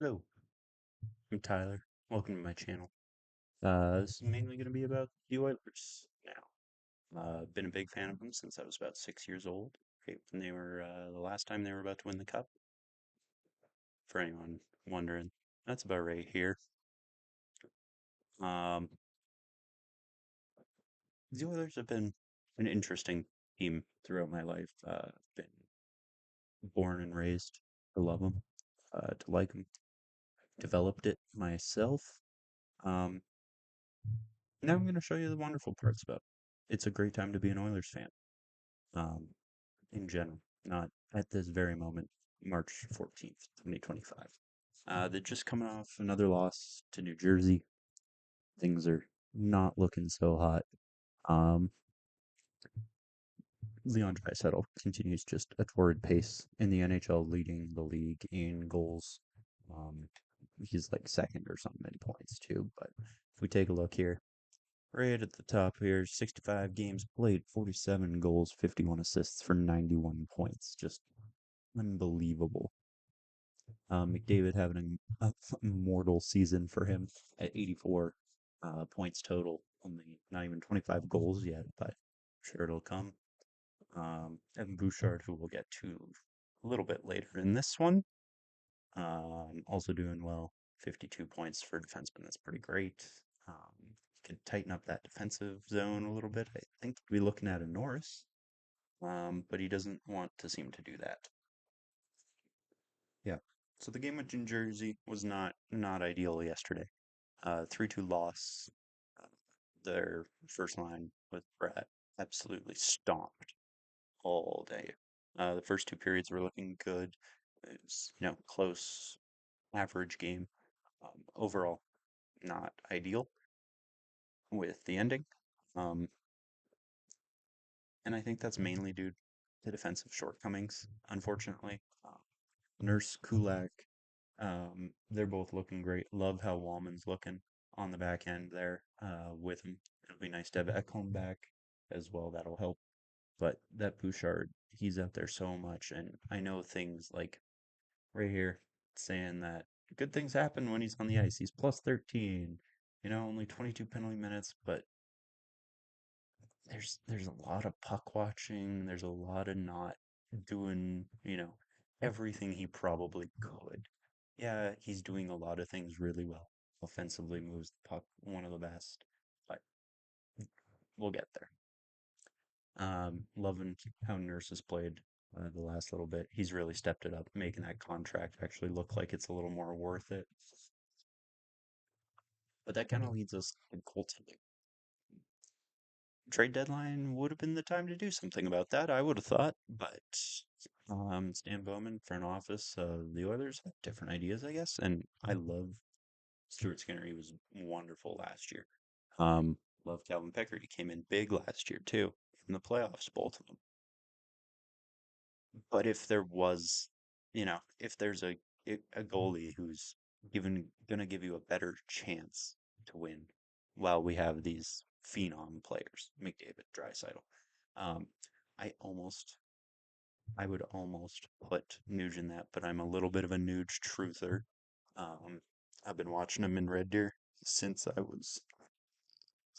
Hello, I'm Tyler. Welcome to my channel. This is mainly going to be about the Oilers now. Been a big fan of them since I was about 6 years old. Right when they were the last time they were about to win the cup. For anyone wondering, that's about right here. Um, the Oilers have been an interesting team throughout my life. Been born and raised to love them, to like them. Developed it myself. Um, Now I'm going to show you the wonderful parts about it. It's a great time to be an Oilers fan. Um, in general, not at this very moment, March 14th, 2025. They're just coming off another loss to New Jersey. Things are not looking so hot. Um, Leon Draisaitl continues just a torrid pace in the NHL, leading the league in goals. Um, he's like second or something in points too. But if we take a look here, right at the top here, 65 games played, 47 goals, 51 assists for 91 points. Just unbelievable. McDavid having an immortal season for him at 84 points total. Only not even 25 goals yet, but I'm sure it'll come. Evan Bouchard, who we'll get to a little bit later in this one, also doing well. 52 points for a defenseman. That's pretty great. Could tighten up that defensive zone a little bit. I think we'll be looking at a Norris, but he doesn't want to seem to do that. Yeah. So the game with New Jersey was not ideal yesterday. 3-2 loss. Uh, their first line with Brett absolutely stomped all day. The first two periods were looking good. It was, close, average game. Overall, not ideal with the ending. Um, and I think that's mainly due to defensive shortcomings, unfortunately. Nurse, Kulak, they're both looking great. Love how Wallman's looking on the back end there with him. It'll be nice to have Ekholm back as well. That'll help. But that Bouchard, he's out there so much. And I know things like right here saying that good things happen when he's on the ice. He's plus 13, only 22 penalty minutes, but there's a lot of puck watching. There's a lot of not doing, everything he probably could. Yeah, he's doing a lot of things really well. Offensively moves the puck one of the best, but we'll get there. Loving how Nurse has played the last little bit. He's really stepped it up, making that contract actually look like it's a little more worth it. But that kind of leads us to goaltending. Trade deadline would have been the time to do something about that, I would have thought. But Stan Bowman, front office, the Oilers have different ideas, I guess. And I love Stuart Skinner. He was wonderful last year. Um, love Calvin Pickard. He came in big last year too in the playoffs, both of them. But if there was, if there's a goalie who's gonna give you a better chance to win, while we have these phenom players, McDavid, Draisaitl, um, I almost, I would almost put Nuge in that, but I'm a little bit of a Nuge truther. Um, I've been watching him in Red Deer since I was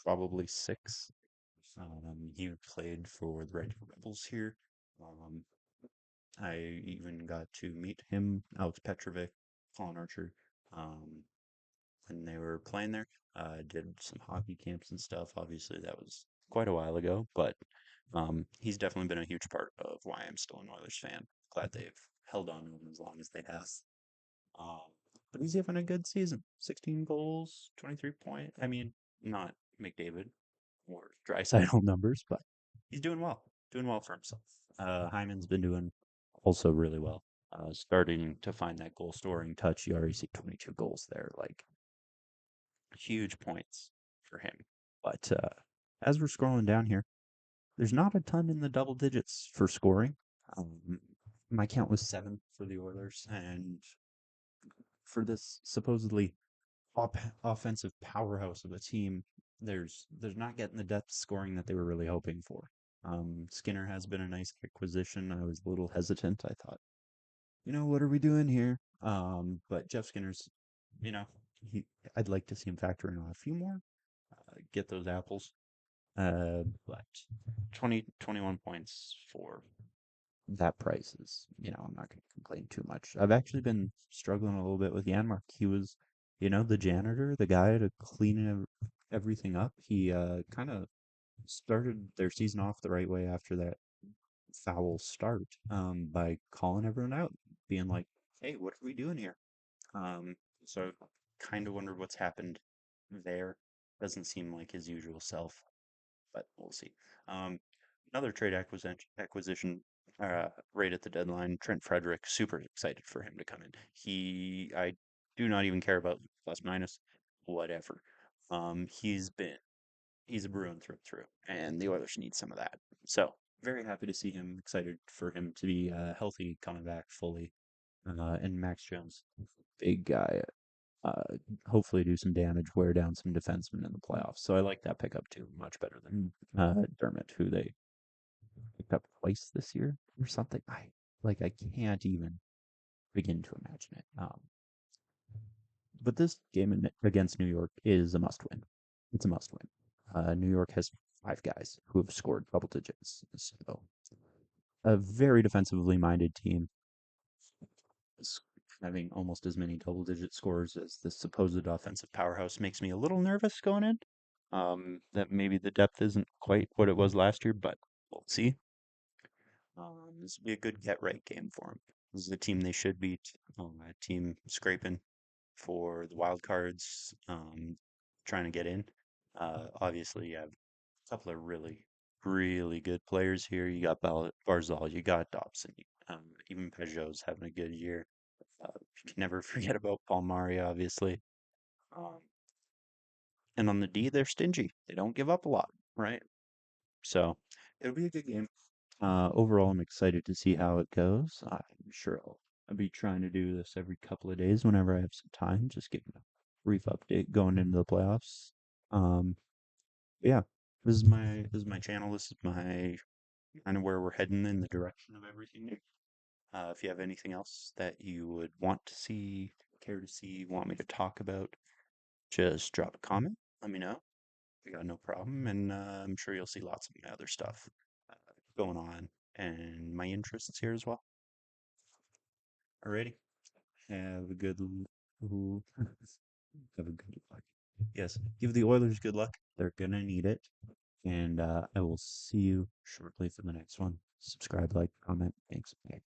probably six. He played for the Red Deer Rebels here. Um, I even got to meet him, Alex Petrovic, Colin Archer, um, when they were playing there. Did some hockey camps and stuff. Obviously, that was quite a while ago, but he's definitely been a huge part of why I'm still an Oilers fan. Glad they've held on to him as long as they have. Um, but he's having a good season. 16 goals, 23 points. I mean, not McDavid or Draisaitl numbers, but he's doing well. Doing well for himself. Hyman's been doing also really well. Starting to find that goal scoring touch. You already see 22 goals there. Like, huge points for him. But as we're scrolling down here, there's not a ton in the double digits for scoring. My count was seven for the Oilers, and for this supposedly offensive powerhouse of a team, there's not getting the depth scoring that they were really hoping for. Skinner has been a nice acquisition. I was a little hesitant. I thought what are we doing here? But Jeff Skinner's, you know, he, I'd like to see him factor in on a few more, get those apples. But 21 points for that price is, I'm not going to complain too much. I've actually been struggling a little bit with Yanmark. He was, the janitor, the guy to clean everything up. He kind of started their season off the right way after that foul start, by calling everyone out, being like, "Hey, what are we doing here?" Um, so kind of wonder what's happened there. Doesn't seem like his usual self, but we'll see. Um, Another trade acquisition right at the deadline. Trent Frederick, super excited for him to come in. I do not even care about plus minus, whatever. He's a Bruin through and through, and the Oilers need some of that. So very happy to see him. Excited for him to be healthy, coming back fully. And Max Jones, big guy. Uh, Hopefully do some damage, wear down some defensemen in the playoffs. So I like that pickup too, much better than Dermott, who they picked up twice this year or something. I can't even begin to imagine it. But this game against New York is a must win. It's a must win. New York has five guys who have scored double digits. So a very defensively minded team is having almost as many double digit scores as the supposed offensive powerhouse makes me a little nervous going in. That maybe the depth isn't quite what it was last year, but we'll see. This will be a good get right game for them. This is a team they should beat. A team scraping for the wild cards, trying to get in. Obviously, you have a couple of really, really good players here. You got Barzal, you got Dobson, even Peugeot's having a good year. You can never forget about Palmieri, obviously. Um, and on the D, they're stingy. They don't give up a lot, right? So it'll be a good game. Overall, I'm excited to see how it goes. I'm sure I'll be trying to do this every couple of days whenever I have some time, just giving a brief update going into the playoffs. Um, yeah, this is my channel. This is my kind of where we're heading in the direction of everything. If you have anything else that you would want to see, care to see, want me to talk about, just drop a comment. Let me know. I got no problem, and I'm sure you'll see lots of my other stuff going on and my interests here as well. Alrighty, have a good ooh, have a good luck. Yes, give the Oilers good luck. They're gonna need it, and I will see you shortly for the next one. Subscribe, like, comment. Thanks. Bye.